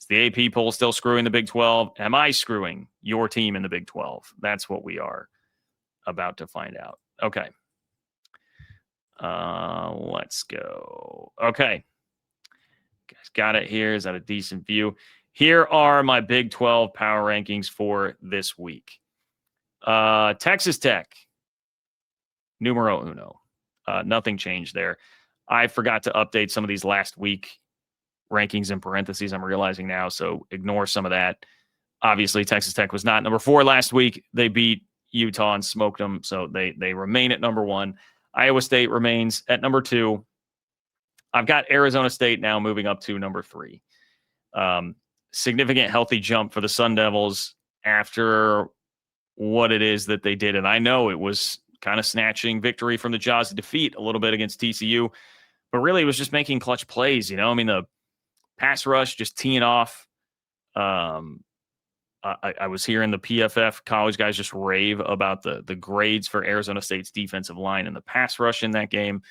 Is the AP poll still screwing the Big 12? Am I screwing your team in the Big 12? That's what we are about to find out. Okay. Let's go. Okay. Guys got it here. Is that a decent view? Here are my Big 12 power rankings for this week. Texas Tech, numero uno. Nothing changed there. I forgot to update some of these last week rankings in parentheses, I'm realizing now, so ignore some of that. Obviously, Texas Tech was not number 4 last week. They beat Utah and smoked them, so they remain at number 1. Iowa State remains at number 2. I've got Arizona State now moving up to number 3. Significant healthy jump for the Sun Devils after what it is that they did, and I know it was kind of snatching victory from the jaws of defeat a little bit against TCU, but really it was just making clutch plays. I mean, the pass rush just teeing off. I was hearing the PFF college guys just rave about the grades for Arizona State's defensive line and the pass rush in that game.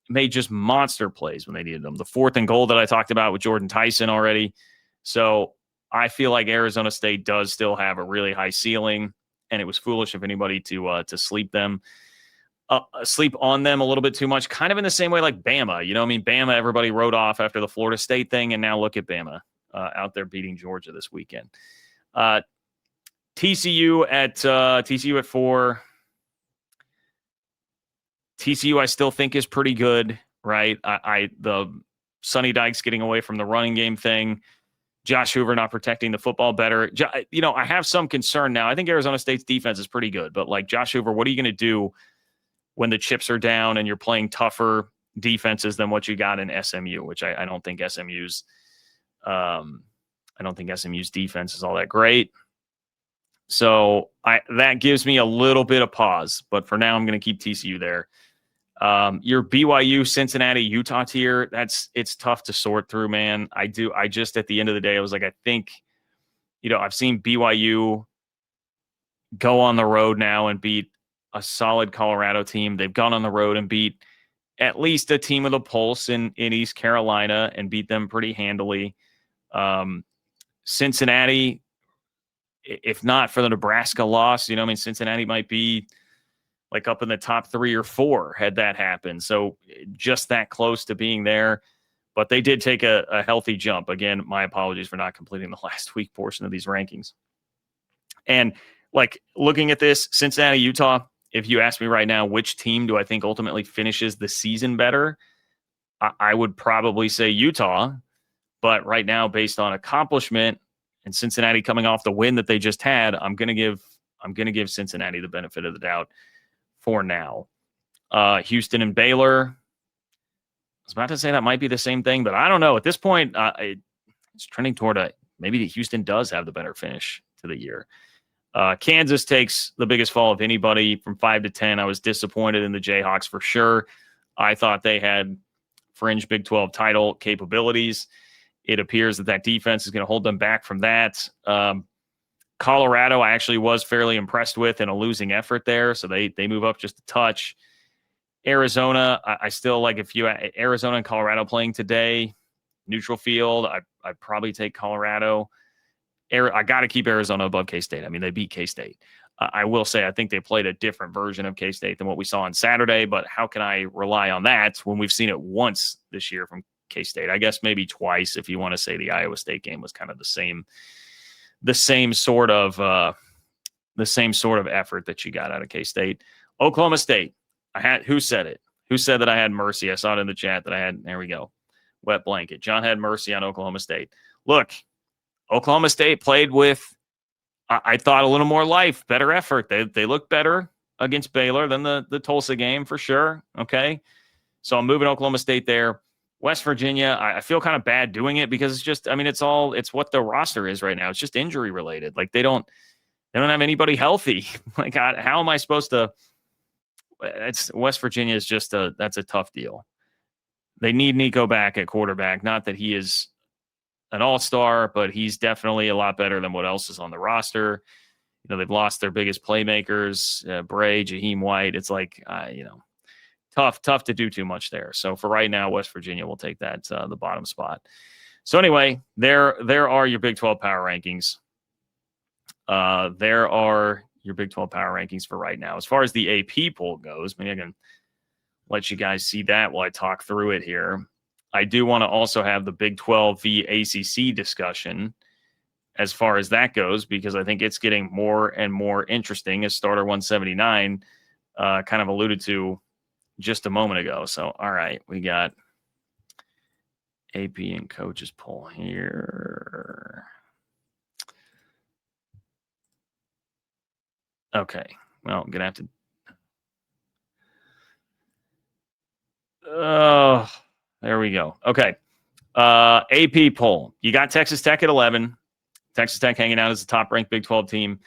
Made just monster plays when they needed them. The 4th and goal that I talked about with Jordan Tyson already. So I feel like Arizona State does still have a really high ceiling, and it was foolish of anybody to sleep on them a little bit too much, kind of in the same way like Bama. Bama, everybody wrote off after the Florida State thing, and now look at Bama out there beating Georgia this weekend. TCU at 4. TCU I still think is pretty good, right? The Sonny Dykes getting away from the running game thing, Josh Hoover not protecting the football better. I have some concern now. I think Arizona State's defense is pretty good, but like Josh Hoover, what are you going to do when the chips are down and you're playing tougher defenses than what you got in SMU, which I don't think SMU's defense is all that great. So that gives me a little bit of pause, but for now I'm going to keep TCU there. Your BYU, Cincinnati, Utah tier, it's tough to sort through, man. I just at the end of the day, I was like, I think, I've seen BYU go on the road now and beat a solid Colorado team. They've gone on the road and beat at least a team with a pulse in East Carolina and beat them pretty handily. Cincinnati, if not for the Nebraska loss, Cincinnati might be like up in the top 3 or 4 had that happened. So just that close to being there. But they did take a healthy jump. Again, my apologies for not completing the last week portion of these rankings. And like looking at this, Cincinnati, Utah, if you ask me right now, which team do I think ultimately finishes the season better? I would probably say Utah. But right now, based on accomplishment and Cincinnati coming off the win that they just had, I'm going to give Cincinnati the benefit of the doubt for now. Houston and Baylor. I was about to say that might be the same thing, but I don't know. At this point, it's trending toward maybe Houston does have the better finish to the year. Kansas takes the biggest fall of anybody from 5 to 10. I was disappointed in the Jayhawks for sure. I thought they had fringe Big 12 title capabilities. It appears that defense is going to hold them back from that. Colorado, I actually was fairly impressed with in a losing effort there, so they move up just a touch. Arizona, I still like Arizona and Colorado playing today, neutral field. I'd probably take Colorado. I got to keep Arizona above K-State. I mean, they beat K-State. I will say I think they played a different version of K-State than what we saw on Saturday, but how can I rely on that when we've seen it once this year from K-State? I guess maybe twice if you want to say the Iowa State game was kind of the same sort of effort that you got out of K-State. Oklahoma State. Who said it? Who said that I had mercy? I saw it in the chat that I had. There we go. Wet blanket. John had mercy on Oklahoma State. Look, Oklahoma State played with, I thought, a little more life, better effort. They looked better against Baylor than the Tulsa game for sure. Okay. So I'm moving Oklahoma State there. West Virginia, I feel kind of bad doing it because it's what the roster is right now. It's just injury related. Like they don't have anybody healthy. Like how am I supposed to? West Virginia is that's a tough deal. They need Nico back at quarterback. Not that he is an all-star, but he's definitely a lot better than what else is on the roster. They've lost their biggest playmakers, Bray, Jaheim White. It's like, tough to do too much there. So for right now, West Virginia will take that the bottom spot. So anyway, there are your Big 12 power rankings. There are your Big 12 power rankings for right now. As far as the AP poll goes, maybe I can let you guys see that while I talk through it here. I do want to also have the Big 12 v ACC discussion as far as that goes, because I think it's getting more and more interesting, as Starter 179 kind of alluded to just a moment ago. So, all right, we got AP and coaches poll here. Okay, well, I'm going to have to. Oh, there we go. Okay. AP poll. You got Texas Tech at 11. Texas Tech hanging out as the top-ranked Big 12 team.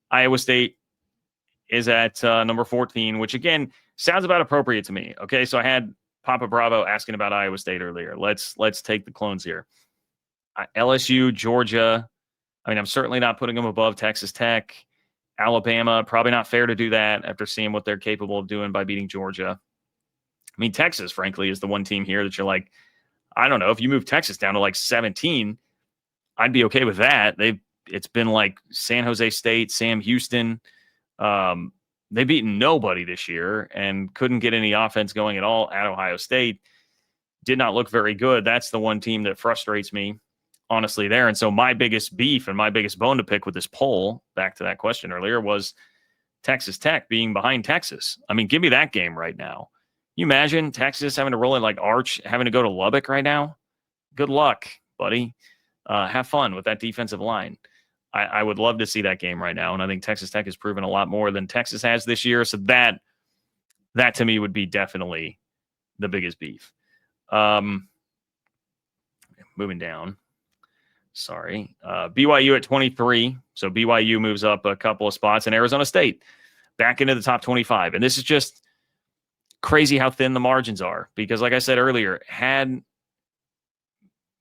Iowa State is at number 14, which, again, sounds about appropriate to me. Okay, so I had Papa Bravo asking about Iowa State earlier. Let's take the clones here. LSU, Georgia. I mean, I'm certainly not putting them above Texas Tech. Alabama, probably not fair to do that after seeing what they're capable of doing by beating Georgia. I mean, Texas, frankly, is the one team here that you're like, I don't know, if you move Texas down to like 17, I'd be okay with that. It's been like San Jose State, Sam Houston. They've beaten nobody this year and couldn't get any offense going at all at Ohio State. Did not look very good. That's the one team that frustrates me, honestly, there. And so my biggest beef and my biggest bone to pick with this poll, back to that question earlier, was Texas Tech being behind Texas. I mean, give me that game right now. You imagine Texas having to roll in like Arch, having to go to Lubbock right now? Good luck, buddy. Have fun with that defensive line. I would love to see that game right now, and I think Texas Tech has proven a lot more than Texas has this year. So that to me would be definitely the biggest beef. Moving down. Sorry. BYU at 23. So BYU moves up a couple of spots, and Arizona State back into the top 25. And this is just crazy how thin the margins are, because like I said earlier, had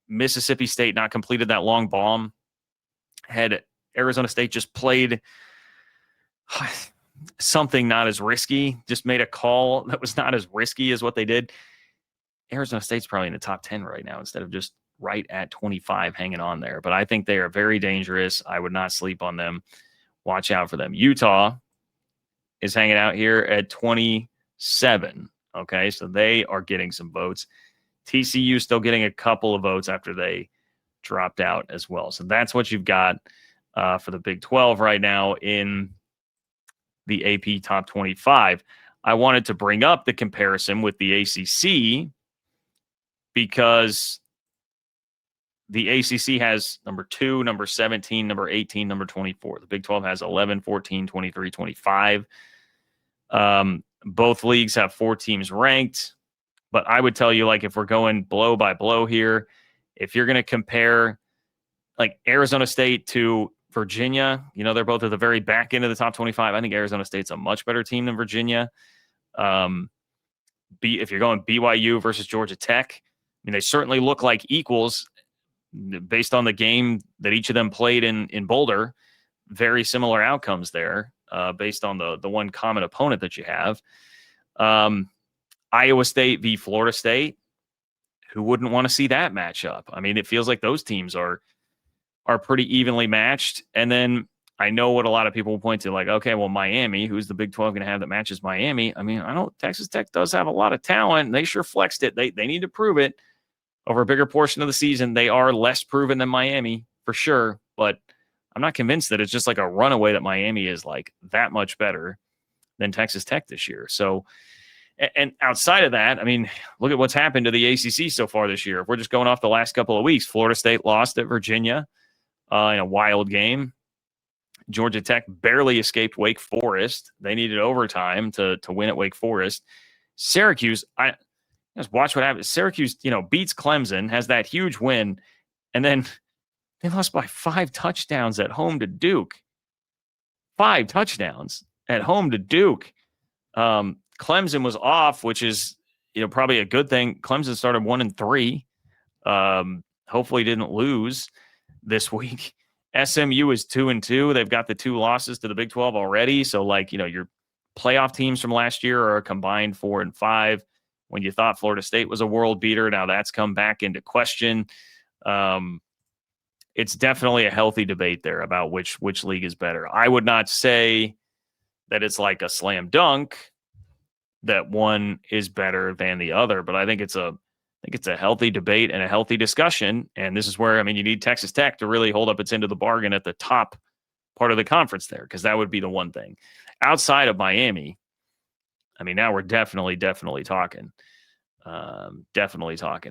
Mississippi State not completed that long bomb, had Arizona State just played something not as risky, just made a call that was not as risky as what they did, Arizona State's probably in the top 10 right now instead of just right at 25 hanging on there. But I think they are very dangerous. I would not sleep on them. Watch out for them. Utah is hanging out here at 27. Okay, so they are getting some votes. TCU still getting a couple of votes after they dropped out as well. So that's what you've got for the Big 12 right now in the AP Top 25. I wanted to bring up the comparison with the ACC because the ACC has number 2, number 17, number 18, number 24. The Big 12 has 11, 14, 23, 25. Both leagues have 4 teams ranked. But I would tell you, like, if we're going blow by blow here, if you're going to compare like Arizona State to Virginia, you know, they're both at the very back end of the top 25. I think Arizona State's a much better team than Virginia. If you're going BYU versus Georgia Tech, I mean, they certainly look like equals based on the game that each of them played in Boulder. Very similar outcomes there based on the one common opponent that you have. Iowa State v. Florida State. Who wouldn't want to see that matchup? I mean, it feels like those teams are pretty evenly matched. And then I know what a lot of people will point to, like, okay, well, Miami, who's the Big 12 going to have that matches Miami? I mean, I know Texas Tech does have a lot of talent. They sure flexed it. They need to prove it over a bigger portion of the season. They are less proven than Miami for sure, but I'm not convinced that it's just like a runaway that Miami is like that much better than Texas Tech this year. So, and outside of that, I mean, look at what's happened to the ACC so far this year. If we're just going off the last couple of weeks, Florida State lost at Virginia in a wild game. Georgia Tech barely escaped Wake Forest. They needed overtime to win at Wake Forest. Syracuse, I just watch what happens. Syracuse, beats Clemson, has that huge win, and then they lost by 5 touchdowns at home to Duke. 5 touchdowns at home to Duke. Clemson was off, which is probably a good thing. Clemson started 1-3. Hopefully didn't lose this week. SMU is 2-2. They've got the 2 losses to the Big 12 already. So your playoff teams from last year are a combined 4-5. When you thought Florida State was a world beater, now that's come back into question. It's definitely a healthy debate there about which league is better. I would not say that it's like a slam dunk that one is better than the other, but I think it's a healthy debate and a healthy discussion. And this is where, I mean, you need Texas Tech to really hold up its end of the bargain at the top part of the conference there, because that would be the one thing. Outside of Miami, I mean, now we're definitely talking. Definitely talking.